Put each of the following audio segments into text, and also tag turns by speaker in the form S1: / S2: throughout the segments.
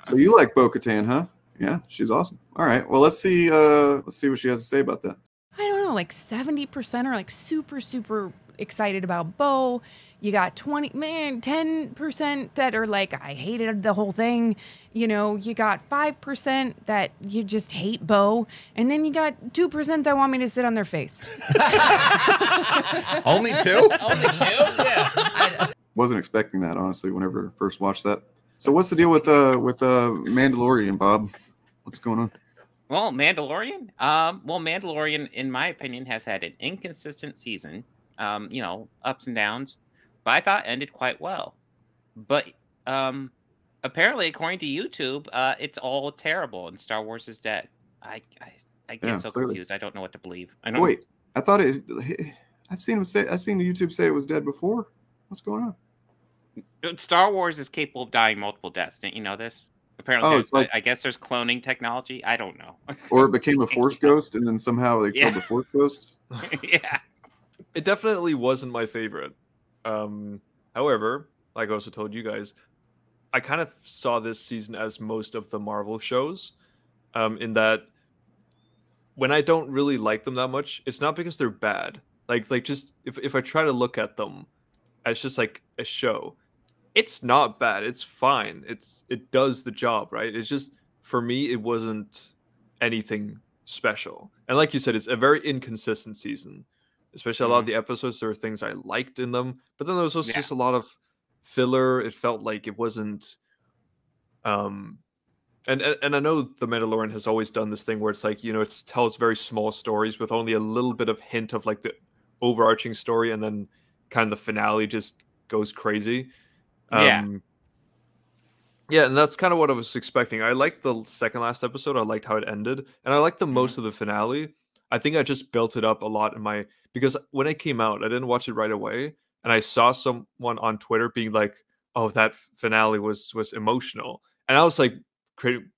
S1: So you like Bo-Katan, huh? Yeah, she's awesome. All right. Well, let's see what she has to say about that.
S2: I don't know, like 70% are like super excited about Bo. You got 10% that are like, I hated the whole thing. You know, you got 5% that you just hate Bo. And then you got 2% that want me to sit on their face.
S3: Only 2?
S4: Only 2? Yeah.
S1: Wasn't expecting that, honestly, whenever I first watched that. So what's the deal with Mandalorian, Bob? What's going on?
S4: Well, Mandalorian? Mandalorian, in my opinion, has had an inconsistent season. You know, ups and downs. But I thought ended quite well. But apparently, according to YouTube, it's all terrible and Star Wars is dead. I get so confused. I don't know what to believe.
S1: Wait, I thought I've seen YouTube say it was dead before. What's going
S4: on? Star Wars is capable of dying multiple deaths. Didn't you know this? Apparently, I guess there's cloning technology. I don't know.
S1: Or it became a Force ghost, and then somehow they killed the Force ghost.
S4: Yeah.
S5: It definitely wasn't my favorite. However, like I also told you guys, I kind of saw this season as most of the Marvel shows, in that when I don't really like them that much, it's not because they're bad. Like just if I try to look at them as just like a show, it's not bad. It's fine. It does the job, right? It's just, for me, it wasn't anything special. And like you said, it's a very inconsistent season. Especially a lot of the episodes, there were things I liked in them, but then there was also just a lot of filler. It felt like it wasn't. And I know The Mandalorian has always done this thing where it's like, you know, it tells very small stories with only a little bit of hint of like the overarching story, and then kind of the finale just goes crazy. Yeah, and that's kind of what I was expecting. I liked the second last episode. I liked how it ended, and I liked the most of the finale. I think I just built it up a lot because when it came out, I didn't watch it right away, and I saw someone on Twitter being like, "Oh, that finale was emotional," and I was like,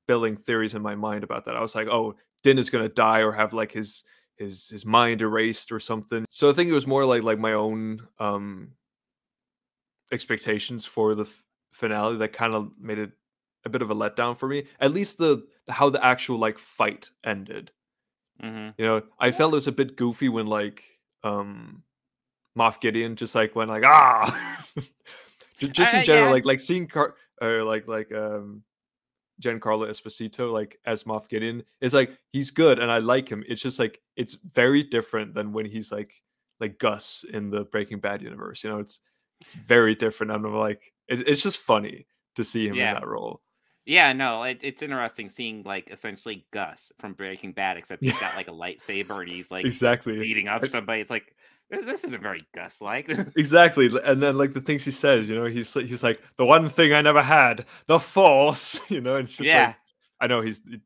S5: building theories in my mind about that. I was like, "Oh, Din is gonna die or have like his mind erased or something." So I think it was more like my own expectations for the finale that kind of made it a bit of a letdown for me. At least how the actual like fight ended. You know, I felt it was a bit goofy when like Moff Gideon just like went like just in general, like seeing Giancarlo Esposito like as Moff Gideon is like, he's good and I like him. It's just like, it's very different than when he's like Gus in the Breaking Bad universe. You know, it's very different. I'm like, it's just funny to see him in that role.
S4: Yeah, no, it's interesting seeing like essentially Gus from Breaking Bad, except he's got like a lightsaber and he's like beating up somebody. It's like, this isn't very Gus-like.
S5: Exactly, and then like the things he says, you know, he's like, the one thing I never had, the Force. You know, it's just like, I know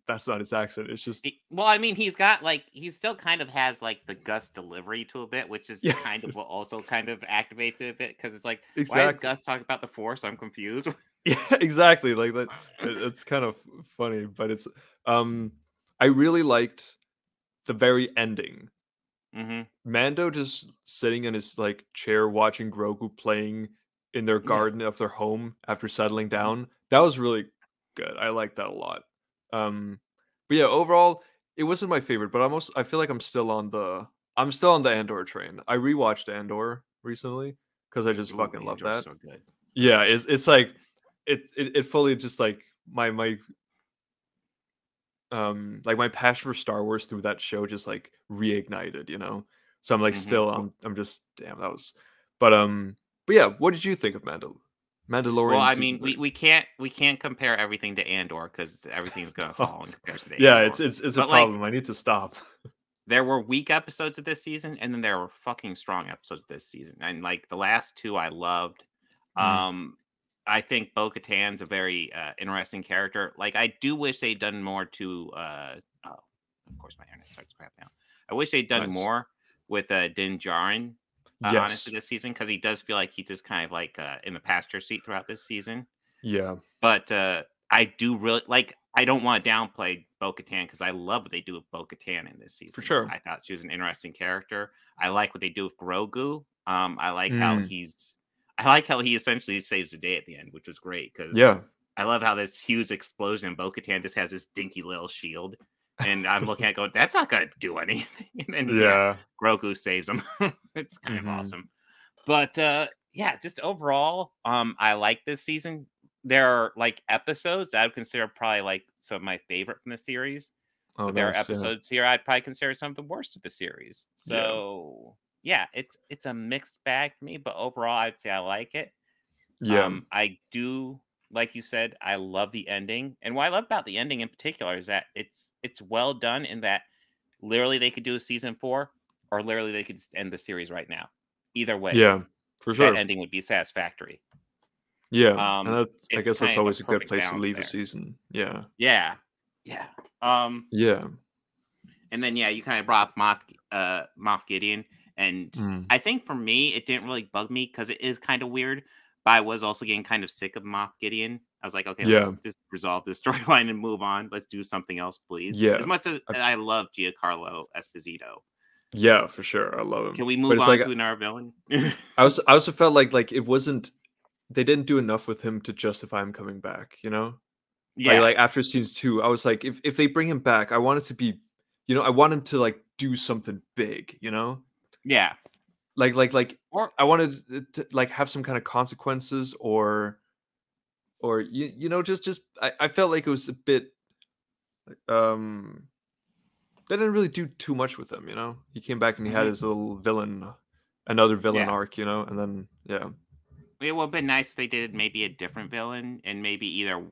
S5: that's not his accent. It's just
S4: well, I mean, he's got like, he still kind of has like the Gus delivery to a bit, which is kind of what also kind of activates it a bit, because it's like, why is Gus talking about the Force? I'm confused.
S5: Yeah, exactly. Like that. It's kind of funny, but it's I really liked the very ending. Mando just sitting in his like chair watching Grogu playing in their garden of their home after settling down. That was really good. I liked that a lot. But yeah, overall, it wasn't my favorite, but I feel like I'm still on the Andor train. I rewatched Andor recently because I just fucking love that.
S4: So good.
S5: Yeah, it's like it fully just like my my passion for Star Wars through that show just like reignited, you know. So I'm like still I'm just, damn, that was, but yeah, what did you think of Mandalorian?
S4: Well, I mean, we can't compare everything to Andor because everything's gonna fall in comparison to Andor.
S5: Yeah, it's a problem. I need to stop.
S4: There were weak episodes of this season, and then there were fucking strong episodes of this season, and like the last two I loved. I think Bo-Katan's a very interesting character. Like, I do wish they'd done more to of course my internet starts crap now. I wish they'd done more with Din Djarin honestly this season, because he does feel like he's just kind of like in the passenger seat throughout this season.
S5: Yeah.
S4: But I do really like, I don't want to downplay Bo-Katan because I love what they do with Bo-Katan in this season.
S5: For sure.
S4: I thought she was an interesting character. I like what they do with Grogu. I like how he essentially saves the day at the end, which was great because I love how this huge explosion and Bo-Katan just has this dinky little shield. And I'm looking at it going, that's not going to do anything. And then,
S5: Yeah.
S4: Grogu saves him. It's kind of awesome. But yeah, just overall, I like this season. There are like episodes I would consider probably like some of my favorite from the series.
S5: Oh,
S4: But there are
S5: nice,
S4: episodes here I'd probably consider some of the worst of the series. So yeah, it's a mixed bag for me, but overall I'd say I like it.
S5: Yeah.
S4: I do, like you said, I love the ending. And what I love about the ending in particular is that it's well done in that literally they could do a season 4 or literally they could just end the series right now. Either way,
S5: Yeah, for sure.
S4: that ending would be satisfactory.
S5: Yeah, and I
S4: It's
S5: guess that's
S4: kind of
S5: always a good
S4: perfect
S5: place to
S4: balance
S5: leave
S4: there.
S5: a season. Yeah.
S4: Yeah. Yeah.
S5: Yeah.
S4: And then you kind of brought up Moff Gideon, and I think for me it didn't really bug me because it is kind of weird. But I was also getting kind of sick of Moff Gideon. I was like, okay,
S5: Yeah.
S4: let's just resolve this storyline and move on. Let's do something else, please.
S5: Yeah.
S4: As much as I love Giancarlo Esposito,
S5: Yeah, for sure. I love him.
S4: can we
S5: But
S4: move
S5: it's
S4: on
S5: like
S4: to another villain?
S5: I also felt like it wasn't, they didn't do enough with him to justify him coming back, you know?
S4: Yeah.
S5: Like after season 2, I was like, if they bring him back, I want it to be, you know, I want him to like do something big, you know?
S4: Yeah.
S5: Like
S4: Or
S5: I wanted it to like have some kind of consequences or you know, just I felt like it was a bit they didn't really do too much with him, you know? He came back and he had his little villain, another villain
S4: Yeah.
S5: arc, you know? And then
S4: it would have been nice if they did maybe a different villain and maybe either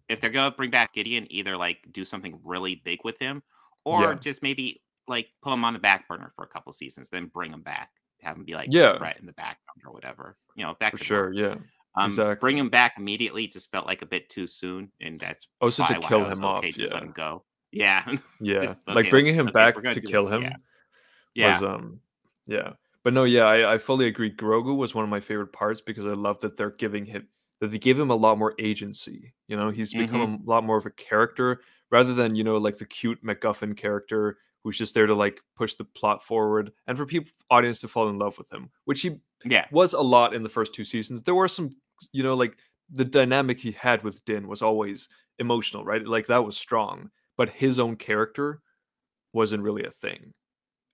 S4: if they're gonna bring back Gideon, either like do something really big with him, or
S5: Yeah.
S4: just maybe like put him on the back burner for a couple seasons, then bring him back, have him be like
S5: Yeah.
S4: a threat in the background or whatever. You know, that
S5: For
S4: could
S5: sure,
S4: work.
S5: yeah.
S4: Bring
S5: Exactly.
S4: him back immediately just felt like a bit too soon, and that's
S5: Also to
S4: probably why
S5: kill
S4: I was
S5: him
S4: okay
S5: off,
S4: just let
S5: yeah.
S4: him go. Yeah,
S5: Yeah.
S4: just
S5: Like
S4: okay,
S5: bringing him
S4: okay, if we're
S5: back
S4: gonna
S5: to
S4: do
S5: kill
S4: this,
S5: him
S4: yeah,
S5: was yeah. But no, yeah, I fully agree. Grogu was one of my favorite parts because I love that they gave him a lot more agency. You know, he's become a lot more of a character rather than, you know, like the cute MacGuffin character who's just there to like push the plot forward and for people audience to fall in love with him, which he
S4: yeah,
S5: was a lot in the first 2 seasons. There were some, you know, like the dynamic he had with Din was always emotional, right? Like that was strong, but his own character wasn't really a thing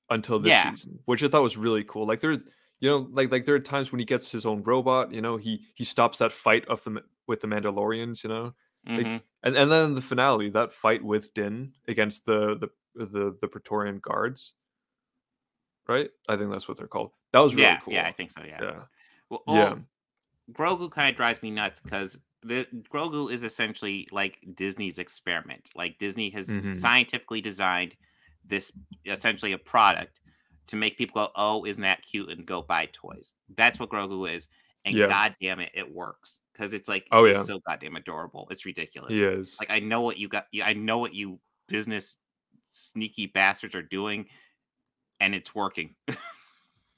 S5: until this
S4: yeah,
S5: season, which I thought was really cool. Like there, you know, like there are times when he gets his own robot. You know, he stops that fight with the Mandalorians. You know, like and then in the finale, that fight with Din against the Praetorian guards, right? I think that's what they're called. That was really cool.
S4: yeah, I think so. Yeah.
S5: Yeah.
S4: Well, Grogu kind of drives me nuts because the Grogu is essentially like Disney's experiment. Like Disney has scientifically designed this essentially a product to make people go, "Oh, isn't that cute?" and go buy toys. That's what Grogu is, and god damn it, it works because it's like he's so goddamn adorable. It's ridiculous.
S5: He is.
S4: Like I know what you got. I know what you business sneaky bastards are doing, and it's working.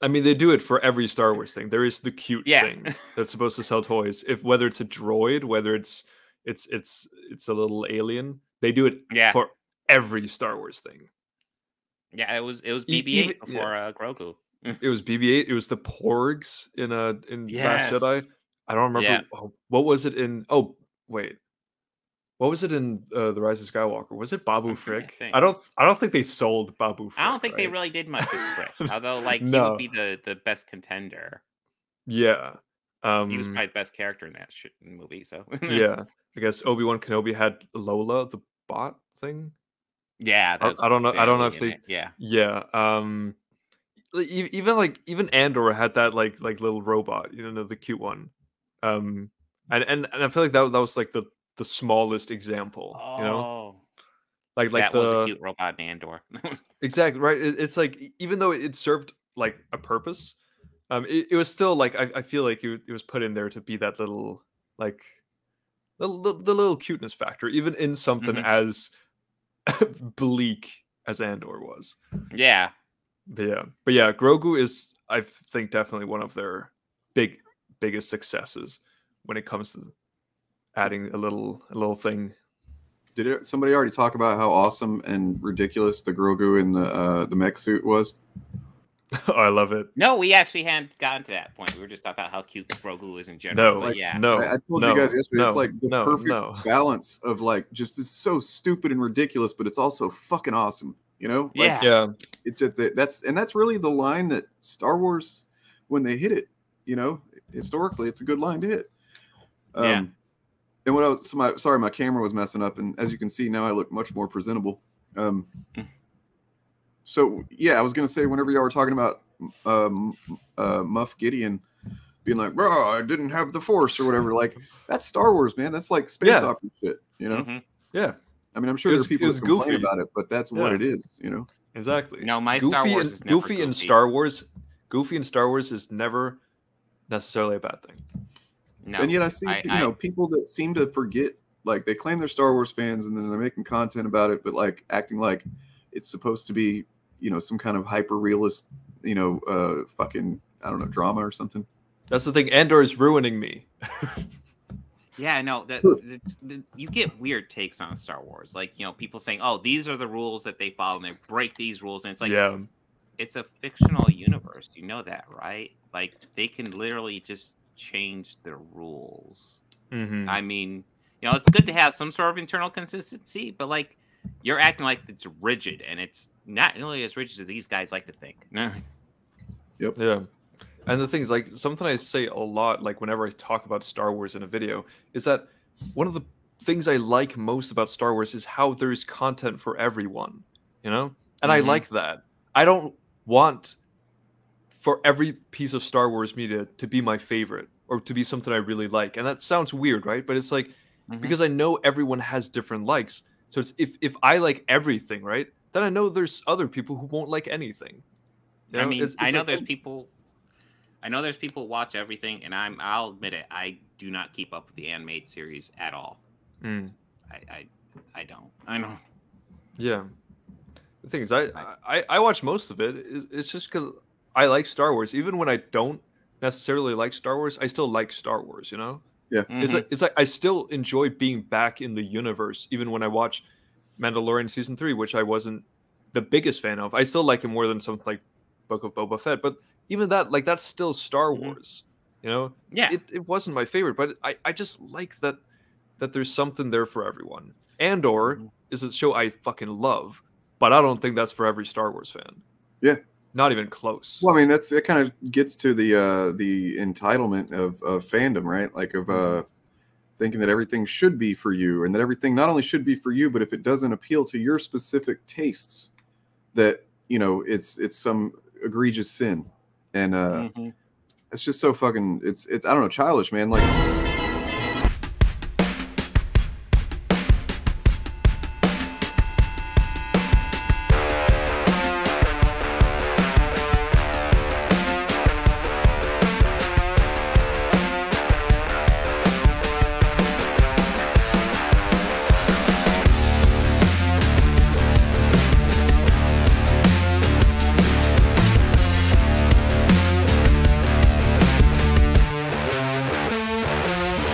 S5: I mean, they do it for every Star Wars thing. There is the cute thing that's supposed to sell toys. If whether it's a droid, whether it's a little alien, they do it for every Star Wars thing.
S4: Yeah, it was BB-8 before Grogu.
S5: It was BB-8. It was the Porgs in Last Jedi. I don't remember.
S4: Yeah.
S5: What was it in? Oh wait, what was it in The Rise of Skywalker? Was it Babu Frick? I don't think they sold Babu Frick.
S4: I don't think they really did much with Frick. Although, like, he would be the best contender.
S5: Yeah.
S4: He was probably the best character in that movie. So
S5: yeah, I guess Obi-Wan Kenobi had Lola, the bot thing.
S4: Yeah,
S5: I don't know. I don't know if they.
S4: Yeah.
S5: Even Andor had that like little robot, you know, the cute one. And I feel like that was like the smallest example, you know, like
S4: that was a cute robot in Andor.
S5: Exactly right. It's like even though it served like a purpose, it was still like I feel like it was put in there to be that little like the little cuteness factor, even in something as bleak as Andor was.
S4: Yeah.
S5: But yeah, Grogu is, I think, definitely one of their biggest successes when it comes to adding a little thing.
S1: Did somebody already talk about how awesome and ridiculous the Grogu in the mech suit was?
S5: Oh, I love it.
S4: No, we actually hadn't gotten to that point. We were just talking about how cute Grogu is in general.
S5: No,
S4: but
S5: like,
S4: yeah.
S5: no.
S1: I told you guys yesterday, it's like the perfect balance of like just this so stupid and ridiculous, but it's also fucking awesome. You know? Like,
S4: Yeah.
S1: It's just that's really the line that Star Wars, when they hit it, you know, historically, it's a good line to hit.
S4: Yeah.
S1: And what I was sorry, my camera was messing up, and as you can see now, I look much more presentable. So yeah, I was gonna say whenever y'all were talking about Moff Gideon being like, "Bro, I didn't have the Force" or whatever, like that's Star Wars, man. That's like space opera shit, you know?
S5: Yeah.
S1: I mean, I'm sure there's people that complain about it, but that's what it is, you know?
S5: Exactly.
S4: No, my Star Wars is never
S5: Goofy in Star Wars. Goofy in Star Wars is never necessarily a bad thing.
S1: No, and yet I see people that seem to forget, like they claim they're Star Wars fans and then they're making content about it, but like acting like it's supposed to be, you know, some kind of hyper realist, you know, fucking, I don't know, drama or something.
S5: That's the thing. Andor is ruining me.
S4: Yeah, no, you get weird takes on Star Wars. Like, you know, people saying, oh, these are the rules that they follow and they break these rules. And it's like, it's a fictional universe. You know that, right? Like, they can literally just change the rules. I mean, you know, it's good to have some sort of internal consistency, but like, you're acting like it's rigid, and it's not nearly as rigid as these guys like to think. No.
S1: Yep.
S5: Yeah. And the thing is, like, something I say a lot, like whenever I talk about Star Wars in a video, is that one of the things I like most about Star Wars is how there's content for everyone, you know? And I like that. I don't want for every piece of Star Wars media to be my favorite or to be something I really like. And that sounds weird, right? But it's like, because I know everyone has different likes. So it's, if I like everything, right, then I know there's other people who won't like anything. You know?
S4: I mean, I know
S5: like,
S4: there's people who watch everything, and I'll admit it, I do not keep up with the animated series at all. I don't. I know.
S5: Yeah. The thing is, I watch most of it. It's just because I like Star Wars. Even when I don't necessarily like Star Wars, I still like Star Wars, you know?
S1: Yeah.
S5: It's like I still enjoy being back in the universe, even when I watch Mandalorian Season 3, which I wasn't the biggest fan of. I still like it more than something like Book of Boba Fett. But even that, like, that's still Star Wars, you know?
S4: Yeah.
S5: It wasn't my favorite, but I just like that there's something there for everyone. Andor is a show I fucking love, but I don't think that's for every Star Wars fan.
S1: Yeah.
S5: Not even close.
S1: Well, I mean, it kind of gets to the entitlement of fandom, right? Like of thinking that everything should be for you, and that everything not only should be for you, but if it doesn't appeal to your specific tastes, that, you know, it's some egregious sin. And it's just so fucking, it's I don't know, childish, man. Like